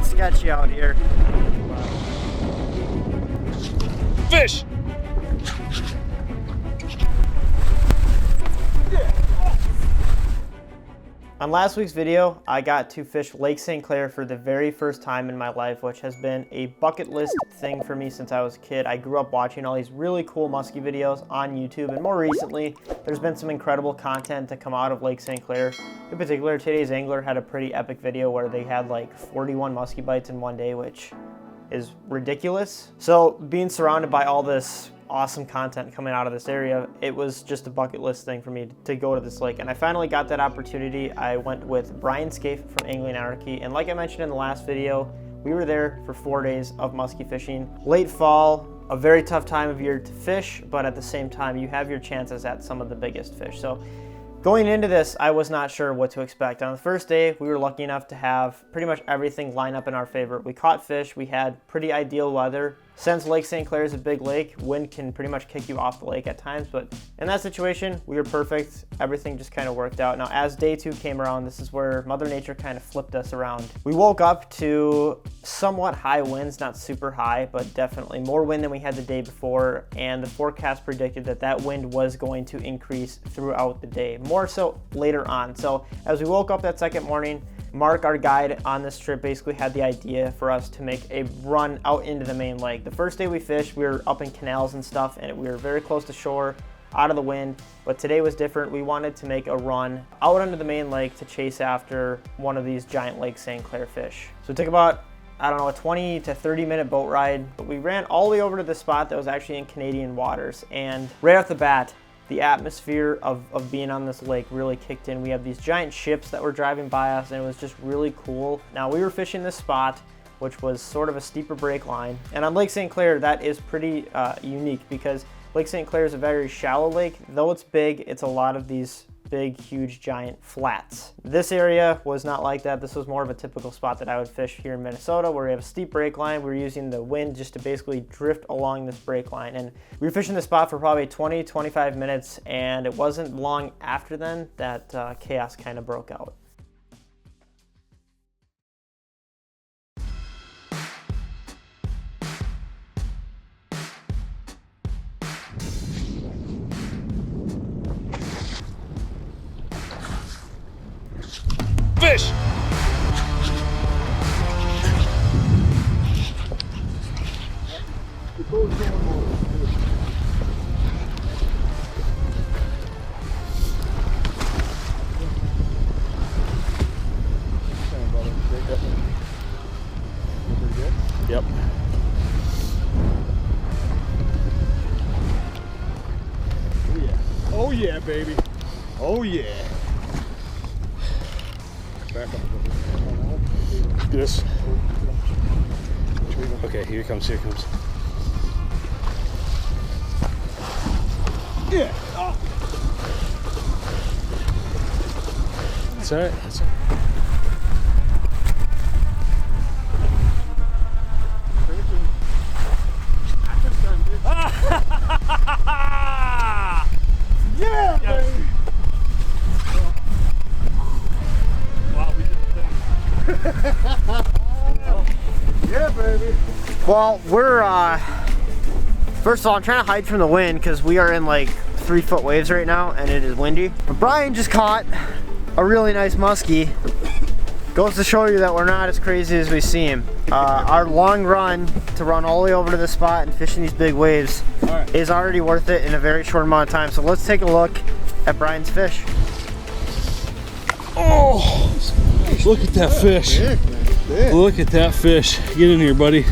sketchy out here. Fish! On last week's video, I got to fish Lake St Clair for the very first time in my life, which has been a bucket list thing for me since I was a kid. I grew up watching all these really cool musky videos on YouTube, and more recently, there's been some incredible content to come out of Lake St Clair. In particular, Today's Angler had a pretty epic video where they had like 41 musky bites in one day, which is ridiculous. So being surrounded by all this awesome content coming out of this area, it was just a bucket list thing for me to go to this lake, and I finally got that opportunity. I went with Brian Scaife from Angling Anarchy, and like I mentioned in the last video, we were there for 4 days of musky fishing. Late fall, a very tough time of year to fish, but at the same time you have your chances at some of the biggest fish. So going into this, I was not sure what to expect. On the first day, we were lucky enough to have pretty much everything line up in our favor. We caught fish, we had pretty ideal weather. Since Lake St Clair is a big lake, wind can pretty much kick you off the lake at times, but in that situation, we were perfect. Everything just kind of worked out. Now, as day 2 came around, this is where Mother Nature kind of flipped us around. We woke up to somewhat high winds, not super high, but definitely more wind than we had the day before, and the forecast predicted that that wind was going to increase throughout the day, more so later on. So as we woke up that second morning, Mark, our guide on this trip, basically had the idea for us to make a run out into the main lake. The first day we fished, we were up in canals and stuff, and we were very close to shore, out of the wind, but today was different. We wanted to make a run out under the main lake to chase after one of these giant Lake St Clair fish. So it took about, I don't know, a 20 to 30 minute boat ride, but we ran all the way over to the spot that was actually in Canadian waters, and right off the bat, the atmosphere of being on this lake really kicked in. We have these giant ships that were driving by us, and it was just really cool. Now, we were fishing this spot, which was sort of a steeper break line. And on Lake St Clair, that is pretty unique because Lake St Clair is a very shallow lake. Though it's big, it's a lot of these big, huge, giant flats. This area was not like that. This was more of a typical spot that I would fish here in Minnesota, where we have a steep break line. We were using the wind just to basically drift along this break line. And we were fishing this spot for probably 20, 25 minutes, and it wasn't long after then that chaos kind of broke out. Fish! Yep. Oh yeah. Oh yeah, baby. Oh yeah. Back up a little bit. This. Okay, here it comes, here it comes. Yeah. Oh. That's all right. That's all right. Yeah, baby. Wow, we did the thing. Yeah, baby. Well, we're, first of all, I'm trying to hide from the wind because we are in like 3-foot waves right now and it is windy. But Brian just caught a really nice muskie. Goes to show you that we're not as crazy as we seem. Our long run to run all the way over to the spot and fishing these big waves is already worth it in a very short amount of time. So let's take a look at Brian's fish. Oh, look at that fish. Look at that fish. Get in here, buddy.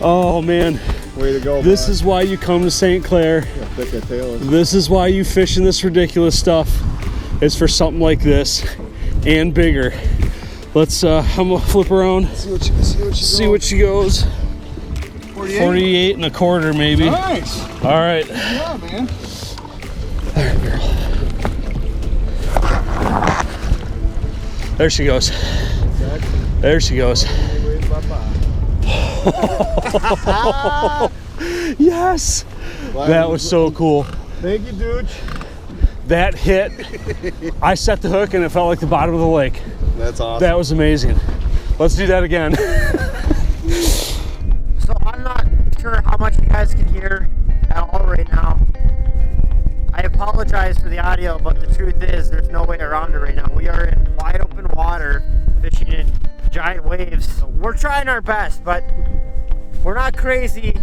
Oh, man. Way to go, This is why you come to St. Clair. This is why you fish in this ridiculous stuff. It's for something like this and bigger. Let's, I'm gonna flip around. See what she goes. 48 and a quarter, maybe. Nice. All right. Yeah, man. All right, girl. There she goes. There she goes. Yes. That was so cool. Thank you, dude. That hit, I set the hook and it felt like the bottom of the lake. That's awesome. That was amazing. Let's do that again. So I'm not sure how much you guys can hear at all right now. I apologize for the audio, but the truth is there's no way around it right now. We are in wide open water, fishing in giant waves. So we're trying our best, but we're not crazy.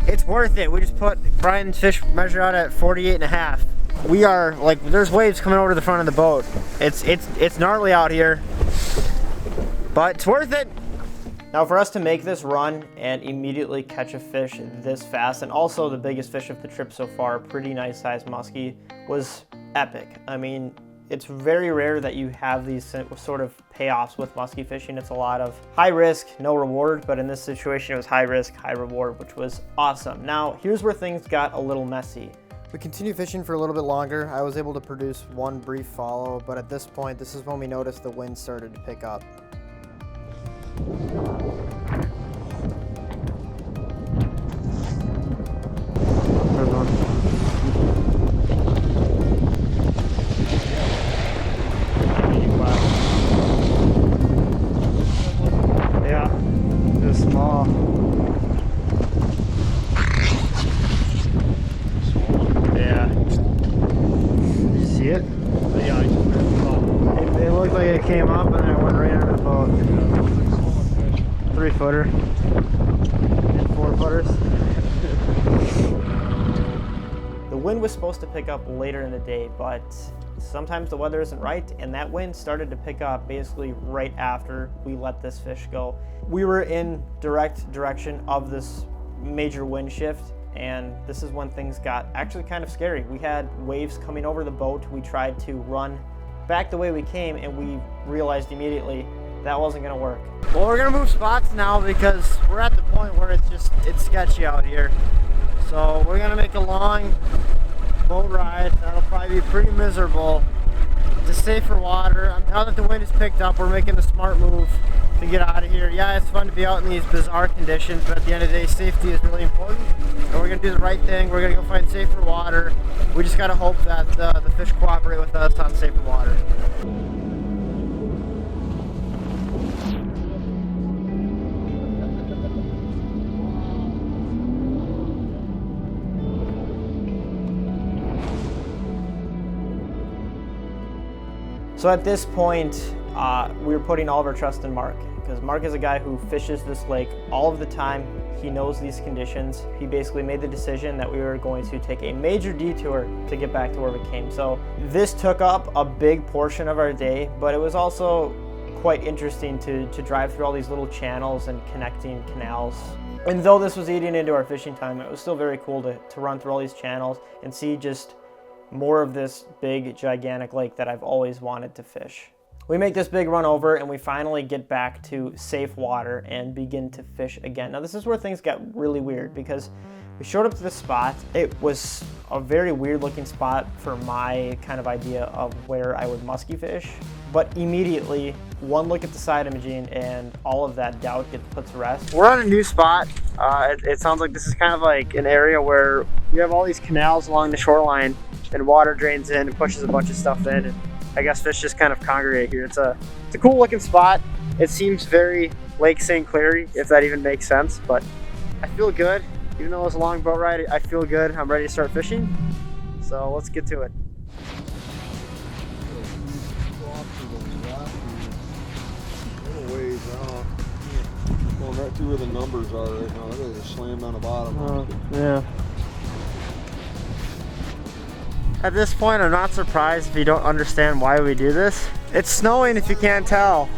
It's worth it. We just put Brian's fish measure out at 48.5. We are like, there's waves coming over to the front of the boat. It's gnarly out here, but it's worth it. Now for us to make this run and immediately catch a fish this fast, and also the biggest fish of the trip so far, pretty nice sized muskie, was epic. I mean, it's very rare that you have these sort of payoffs with muskie fishing. It's a lot of high risk, no reward, but in this situation it was high risk, high reward, which was awesome. Now here's where things got a little messy. We continued fishing for a little bit longer. I was able to produce one brief follow, but at this point, this is when we noticed the wind started to pick up. Yeah, just small. Yeah. Did you see it? Yeah, It looked like it came up and then it went right under the boat. 3-footer and 4-footers. The wind was supposed to pick up later in the day, but sometimes the weather isn't right, and that wind started to pick up basically right after we let this fish go. We were in direct direction of this major wind shift, and this is when things got actually kind of scary. We had waves coming over the boat. We tried to run back the way we came, and we realized immediately that wasn't gonna work. Well, we're gonna move spots now because we're at the point where it's sketchy out here. So we're gonna make a long boat ride. That'll probably be pretty miserable. To safer water. Now that the wind has picked up, we're making a smart move to get out of here. Yeah, it's fun to be out in these bizarre conditions, but at the end of the day, safety is really important. And we're gonna do the right thing. We're gonna go find safer water. We just gotta hope that the fish cooperate with us on safer water. So at this point, we were putting all of our trust in Mark, because Mark is a guy who fishes this lake all of the time. He knows these conditions. He basically made the decision that we were going to take a major detour to get back to where we came. So this took up a big portion of our day, but it was also quite interesting to drive through all these little channels and connecting canals. And though this was eating into our fishing time, it was still very cool to run through all these channels and see just more of this big, gigantic lake that I've always wanted to fish. We make this big run over and we finally get back to safe water and begin to fish again. Now this is where things got really weird, because we showed up to this spot. It was a very weird looking spot for my kind of idea of where I would musky fish. But immediately, one look at the side imaging and all of that doubt gets put to rest. We're on a new spot. It sounds like this is kind of like an area where you have all these canals along the shoreline and water drains in and pushes a bunch of stuff in. And I guess fish just kind of congregate here. It's a cool looking spot. It seems very Lake St Clair, if that even makes sense, but I feel good. Even though it was a long boat ride, I feel good. I'm ready to start fishing. So let's get to it. Going right through where the numbers are right now. They're just slammed on the bottom. Yeah. At this point, I'm not surprised if you don't understand why we do this. It's snowing if you can't tell.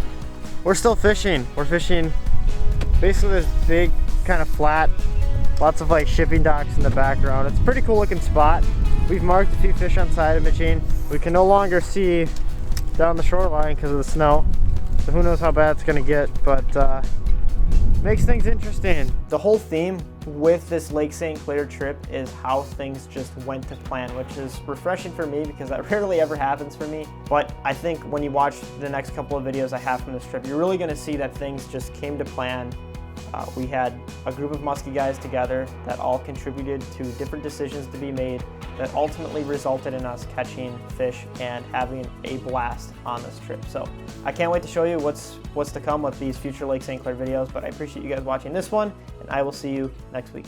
We're still fishing. We're fishing basically this big kind of flat, lots of like shipping docks in the background. It's a pretty cool looking spot. We've marked a few fish on side imaging. We can no longer see down the shoreline because of the snow. So who knows how bad it's gonna get, but makes things interesting. The whole theme with this Lake St Clair trip is how things just went to plan, which is refreshing for me because that rarely ever happens for me. But I think when you watch the next couple of videos I have from this trip, you're really gonna see that things just came to plan. We had a group of musky guys together that all contributed to different decisions to be made, that ultimately resulted in us catching fish and having a blast on this trip. So I can't wait to show you what's to come with these future Lake St. Clair videos, but I appreciate you guys watching this one, and I will see you next week.